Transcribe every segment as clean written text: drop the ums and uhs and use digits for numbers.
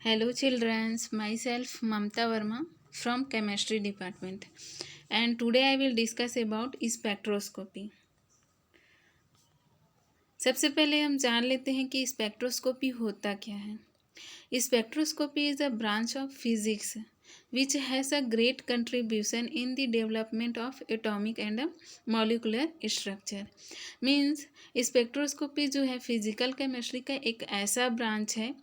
Hello children, myself Mamta Verma from chemistry department and today I will discuss about spectroscopy। सबसे पहले हम जान लेते हैं कि स्पेक्ट्रोस्कोपी होता क्या है। Spectroscopy is a branch of physics which has a great contribution in the development of atomic and molecular structure। Means spectroscopy जो है फिजिकल केमिस्ट्री का एक ऐसा ब्रांच है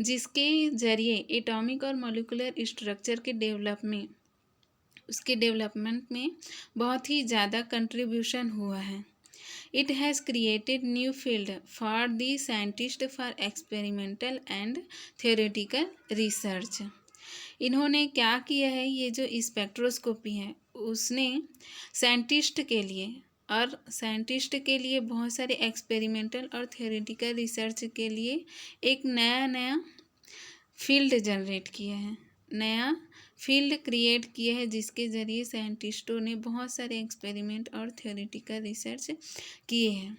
जिसके जरिए एटॉमिक और मॉलिकुलर स्ट्रक्चर के डेवलपमेंट में बहुत ही ज़्यादा कंट्रीब्यूशन हुआ है। It has created new field for the scientist for experimental and theoretical research। इन्होंने क्या किया है, ये जो स्पेक्ट्रोस्कोपी है उसने साइंटिस्ट के लिए बहुत सारे एक्सपेरिमेंटल और थियोरेटिकल रिसर्च के लिए एक नया फील्ड जनरेट किया है, नया फील्ड क्रिएट किया है जिसके ज़रिए साइंटिस्टों ने बहुत सारे एक्सपेरिमेंट और थियोरेटिकल रिसर्च किए हैं।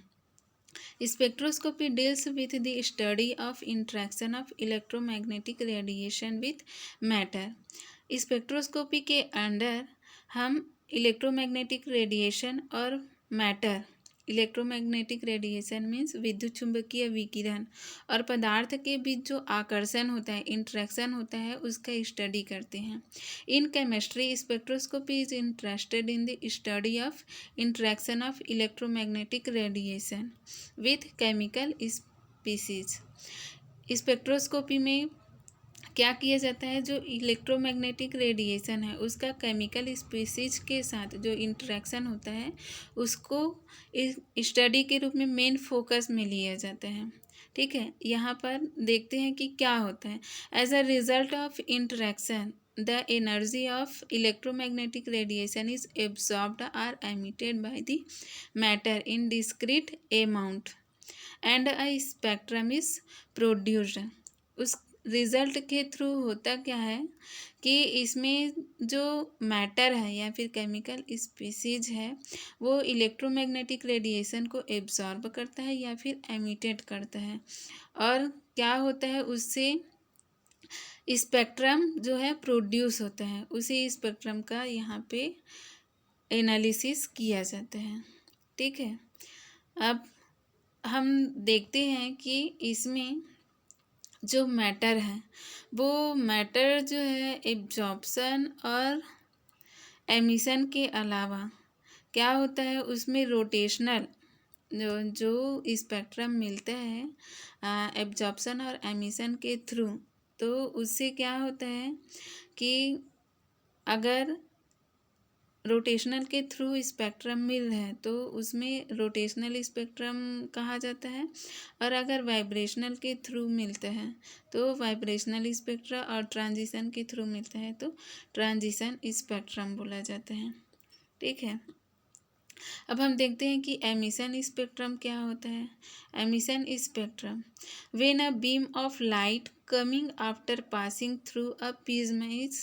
Spectroscopy deals with the study of interaction of electromagnetic radiation with matter. Spectroscopy के अंडर हम इलेक्ट्रोमैग्नेटिक रेडिएशन और मैटर, इलेक्ट्रोमैग्नेटिक रेडिएशन मीन्स विद्युत चुंबकीय विकिरण और पदार्थ के बीच जो आकर्षण होता है, इंट्रैक्शन होता है, उसका स्टडी करते हैं। In chemistry spectroscopy is interested in the study of interaction of electromagnetic radiation with chemical species. Spectroscopy में क्या किया जाता है, जो इलेक्ट्रोमैग्नेटिक रेडिएशन है उसका केमिकल स्पीसीज के साथ जो इंटरेक्शन होता है उसको स्टडी के रूप में मेन फोकस में लिया जाता है। ठीक है, यहाँ पर देखते हैं कि क्या होता है। As a result of interaction the energy of electromagnetic radiation is absorbed और emitted by the matter in discrete amount and a spectrum is produced. उस रिज़ल्ट के थ्रू होता क्या है कि इसमें जो मैटर है या फिर केमिकल स्पीसीज है वो इलेक्ट्रोमैग्नेटिक रेडिएशन को एब्जॉर्ब करता है या फिर एमिटेड करता है, और क्या होता है उससे स्पेक्ट्रम जो है प्रोड्यूस होता है। उसी स्पेक्ट्रम का यहाँ पे एनालिसिस किया जाता है। ठीक है, अब हम देखते हैं कि इसमें जो मैटर है वो मैटर जो है एब्जॉर्प्शन और एमिशन के अलावा क्या होता है, उसमें रोटेशनल जो स्पेक्ट्रम मिलता है एब्जॉर्प्शन और एमिशन के थ्रू, तो उससे क्या होता है कि अगर रोटेशनल के थ्रू स्पेक्ट्रम मिल रहा है तो उसमें रोटेशनल स्पेक्ट्रम कहा जाता है, और अगर वाइब्रेशनल के थ्रू मिलता है तो वाइब्रेशनल स्पेक्ट्रा, और ट्रांजिशन के थ्रू मिलता है तो ट्रांजिशन स्पेक्ट्रम बोला जाता है। ठीक है, अब हम देखते हैं कि एमिशन स्पेक्ट्रम क्या होता है। Emission spectrum when a beam of light coming after passing through a prism is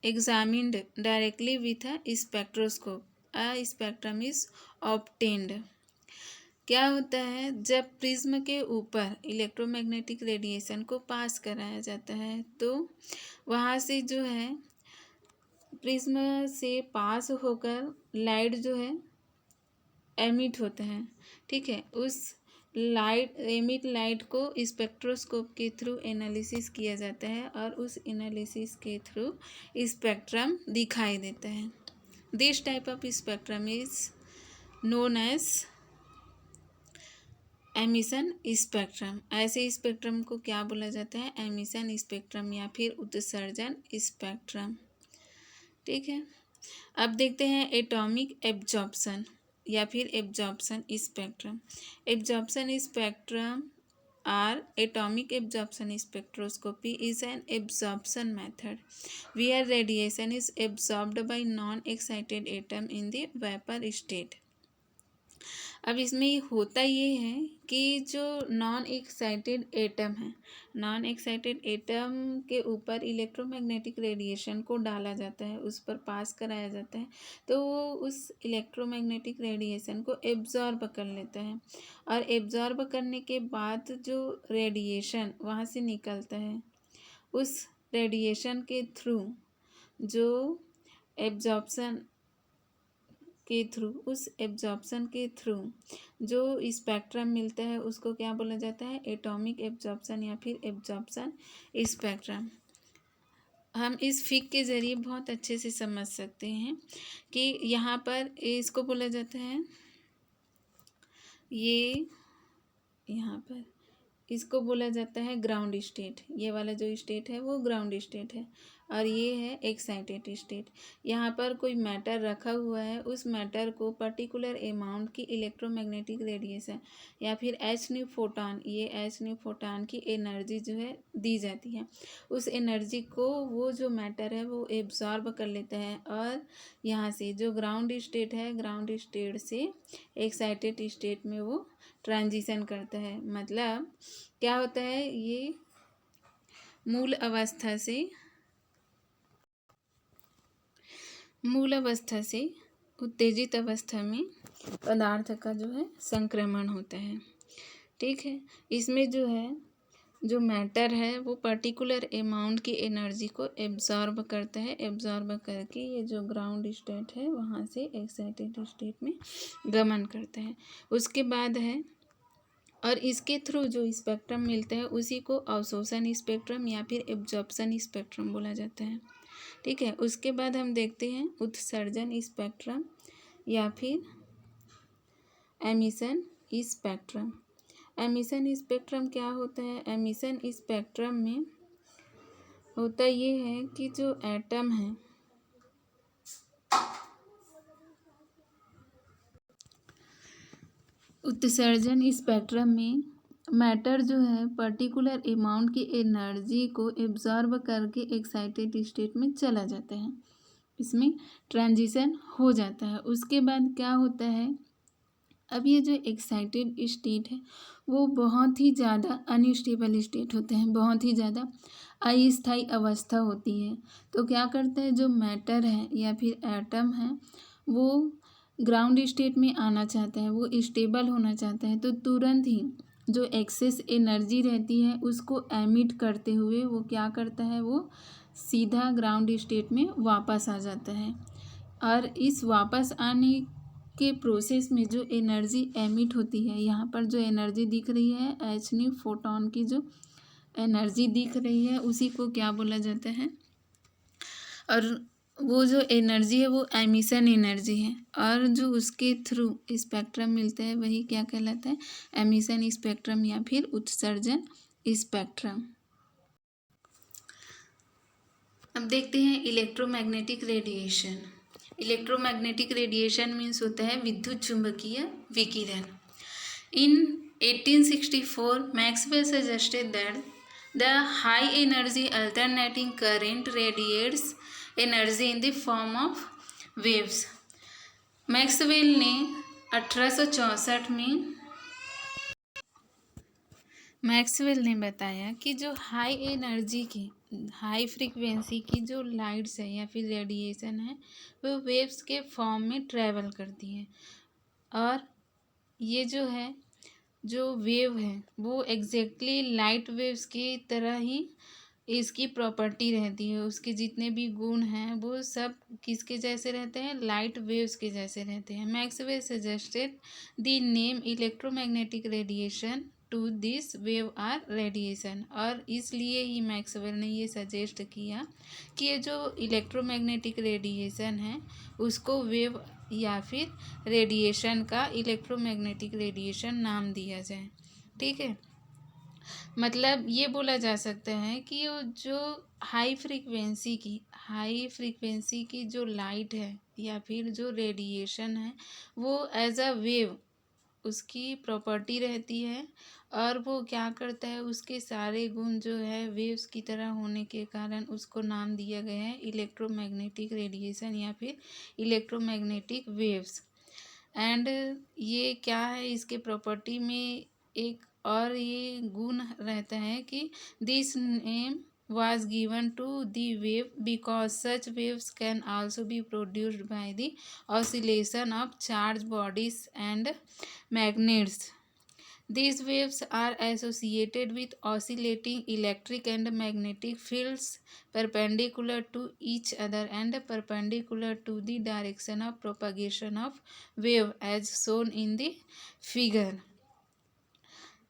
examined directly with a spectroscope, a spectrum is obtained। क्या होता है, जब प्रिज्म के ऊपर इलेक्ट्रोमैग्नेटिक रेडिएशन को पास कराया जाता है तो वहाँ से जो है प्रिज्म से पास होकर लाइट जो है एमिट होता है। ठीक है, उस एमिट लाइट को स्पेक्ट्रोस्कोप के थ्रू एनालिसिस किया जाता है और उस एनालिसिस के थ्रू स्पेक्ट्रम दिखाई देता है। This type of spectrum is known as emission spectrum. ऐसे स्पेक्ट्रम को क्या बोला जाता है, एमिशन स्पेक्ट्रम या फिर उत्सर्जन स्पेक्ट्रम। ठीक है, अब देखते हैं एटॉमिक एब्जॉर्प्शन या फिर absorption spectrum. Absorption spectrum or atomic absorption spectroscopy is an absorption method where radiation is absorbed by non-excited atom in the vapor state। अब इसमें होता ये है कि जो नॉन एक्साइटेड एटम है, नॉन एक्साइटेड एटम के ऊपर इलेक्ट्रोमैग्नेटिक रेडिएशन को डाला जाता है, उस पर पास कराया जाता है तो वो उस इलेक्ट्रोमैग्नेटिक रेडिएशन को एब्जॉर्ब कर लेता है, और एब्जॉर्ब करने के बाद जो रेडिएशन वहाँ से निकलता है उस रेडिएशन के थ्रू जो एब्जॉर्प्शन उस एब्जॉर्प्शन के थ्रू जो स्पेक्ट्रम मिलता है उसको क्या बोला जाता है? एटॉमिक एब्जॉर्प्शन या फिर एब्जॉर्प्शन स्पेक्ट्रम। हम इस फिग के ज़रिए बहुत अच्छे से समझ सकते हैं कि यहाँ पर इसको बोला जाता है, ये यहाँ पर इसको बोला जाता है ग्राउंड स्टेट। ये वाला जो स्टेट है वो ग्राउंड स्टेट है और ये है एक्साइटेड स्टेट। यहाँ पर कोई मैटर रखा हुआ है, उस मैटर को पर्टिकुलर अमाउंट की इलेक्ट्रोमैग्नेटिक रेडिएशन या फिर एच न्यू फोटॉन, ये एच न्यू फोटॉन की एनर्जी जो है दी जाती है। उस एनर्जी को वो जो मैटर है वो एब्जॉर्ब कर लेता है और यहाँ से जो ग्राउंड स्टेट है, ग्राउंड स्टेट से एक्साइटेड स्टेट में वो ट्रांजिशन करता है। मतलब क्या होता है, ये मूल अवस्था से उत्तेजित अवस्था में पदार्थ का जो है संक्रमण होता है। ठीक है, इसमें जो है जो मैटर है वो पर्टिकुलर अमाउंट की एनर्जी को एब्जॉर्ब करता है। एब्जॉर्ब करके ये जो ग्राउंड स्टेट है वहाँ से एक्साइटेड स्टेट में गमन करता है। उसके बाद है, और इसके थ्रू जो स्पेक्ट्रम मिलता है उसी को अवशोषण स्पेक्ट्रम या फिर एब्जॉर्प्शन स्पेक्ट्रम बोला जाता है। ठीक है, उसके बाद हम देखते हैं उत्सर्जन स्पेक्ट्रम या फिर एमिशन स्पेक्ट्रम। एमिशन स्पेक्ट्रम क्या होता है? एमिशन स्पेक्ट्रम में होता ये है कि जो एटम है उत्सर्जन स्पेक्ट्रम में मैटर जो है पर्टिकुलर अमाउंट की एनर्जी को एब्जॉर्ब करके एक्साइटेड स्टेट में चला जाता है, इसमें ट्रांजिशन हो जाता है। उसके बाद क्या होता है, अब ये जो एक्साइटेड स्टेट है वो बहुत ही ज़्यादा अनस्टेबल स्टेट होते हैं, बहुत ही ज़्यादा अस्थायी अवस्था होती है। तो क्या करता है, जो मैटर है या फिर एटम है वो ग्राउंड स्टेट में आना चाहता है, वो स्टेबल होना चाहता है, तो तुरंत ही जो एक्सेस एनर्जी रहती है उसको एमिट करते हुए वो क्या करता है, वो सीधा ग्राउंड स्टेट में वापस आ जाता है। और इस वापस आने के प्रोसेस में जो एनर्जी एमिट होती है, यहाँ पर जो एनर्जी दिख रही है एच न्यू फोटॉन की जो एनर्जी दिख रही है उसी को क्या बोला जाता है, और वो जो एनर्जी है वो एमिशन एनर्जी है, और जो उसके थ्रू स्पेक्ट्रम मिलता है वही क्या कहलाता है, एमिशन स्पेक्ट्रम या फिर उत्सर्जन स्पेक्ट्रम। अब देखते हैं electromagnetic radiation. Electromagnetic radiation means होता है विद्युत चुंबकीय विकिरण। इन 1864 Maxwell suggested that the high energy alternating current radiates energy in the form of waves। Maxwell ने 1864 में मैक्सवेल ने बताया कि जो हाई एनर्जी की, हाई फ्रीक्वेंसी की जो लाइट्स है या फिर रेडिएशन है वो वेव्स के फॉर्म में ट्रैवल करती है, और ये जो है जो वेव है वो एग्जैक्टली लाइट वेव्स की तरह ही इसकी प्रॉपर्टी रहती है। उसके जितने भी गुण हैं वो सब किसके जैसे रहते हैं, लाइट वेव्स के जैसे रहते हैं। Maxwell suggested the name electromagnetic radiation to this wave or radiation, और इसलिए ही मैक्सवेल ने ये सजेस्ट किया कि ये जो इलेक्ट्रोमैग्नेटिक रेडिएशन है उसको वेव या फिर रेडिएशन का इलेक्ट्रोमैग्नेटिक रेडिएशन नाम दिया जाए। ठीक है, मतलब ये बोला जा सकता है कि जो हाई फ्रीक्वेंसी की जो लाइट है या फिर जो रेडिएशन है वो एज अ वेव उसकी प्रॉपर्टी रहती है, और वो क्या करता है, उसके सारे गुण जो है वेव्स की तरह होने के कारण उसको नाम दिया गया है इलेक्ट्रोमैग्नेटिक रेडिएशन या फिर इलेक्ट्रोमैग्नेटिक वेव्स। एंड ये क्या है, इसके प्रॉपर्टी में एक और ये गुण रहता है कि this name was given to the wave because such waves can also be produced by the oscillation of charged bodies and magnets। These waves are associated with oscillating electric and magnetic fields perpendicular to each other and perpendicular to the direction of propagation of wave as shown in the figure.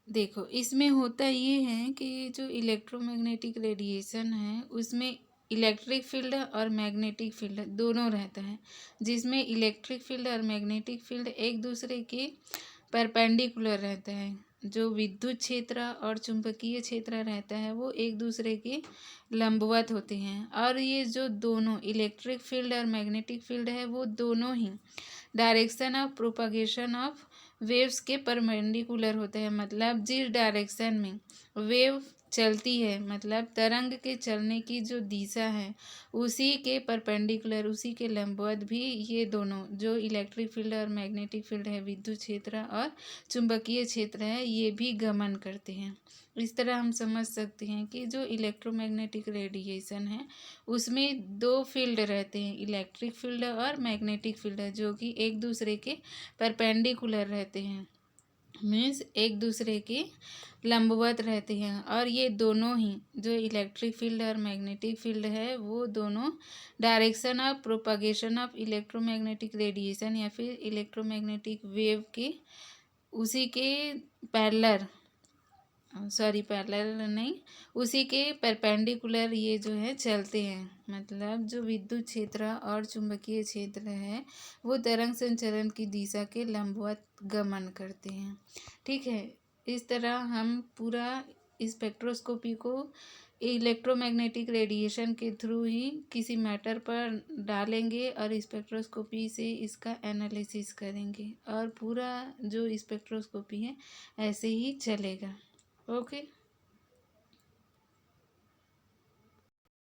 देखो इसमें होता ये है कि जो electromagnetic radiation है उसमें electric field और मैग्नेटिक फील्ड दोनों रहता है, जिसमें इलेक्ट्रिक फील्ड और मैग्नेटिक फील्ड एक दूसरे के परपेंडिकुलर रहता है। जो विद्युत क्षेत्र और चुंबकीय क्षेत्र रहता है वो एक दूसरे के लंबवत होते हैं, और ये जो दोनों इलेक्ट्रिक फील्ड और मैग्नेटिक फील्ड है वो दोनों ही direction of propagation of waves के परपेंडिकुलर होते हैं। मतलब जिस डायरेक्शन में वेव चलती है, मतलब तरंग के चलने की जो दिशा है उसी के परपेंडिकुलर, उसी के लंबवत भी ये दोनों जो इलेक्ट्रिक फील्ड और मैग्नेटिक फील्ड है, विद्युत क्षेत्र और चुंबकीय क्षेत्र है, ये भी गमन करते हैं। इस तरह हम समझ सकते हैं कि जो इलेक्ट्रोमैग्नेटिक रेडिएशन है उसमें दो फील्ड रहते हैं, इलेक्ट्रिक फील्ड और मैग्नेटिक फील्ड, जो कि एक दूसरे के परपेंडिकुलर रहते हैं, मीन्स एक दूसरे के लंबवत रहते हैं। और ये दोनों ही जो इलेक्ट्रिक फील्ड और मैग्नेटिक फील्ड है वो दोनों direction of propagation of electromagnetic radiation या फिर इलेक्ट्रोमैग्नेटिक वेव के उसी के पैरेलल नहीं, उसी के परपेंडिकुलर ये जो है चलते हैं। मतलब जो विद्युत क्षेत्र और चुंबकीय क्षेत्र है वो तरंग संचरण की दिशा के लंबवत गमन करते हैं। ठीक है, इस तरह हम पूरा स्पेक्ट्रोस्कोपी को इलेक्ट्रोमैग्नेटिक रेडिएशन के थ्रू ही किसी मैटर पर डालेंगे और स्पेक्ट्रोस्कोपी से इसका एनालिसिस करेंगे, और पूरा जो स्पेक्ट्रोस्कोपी है ऐसे ही चलेगा। ओके।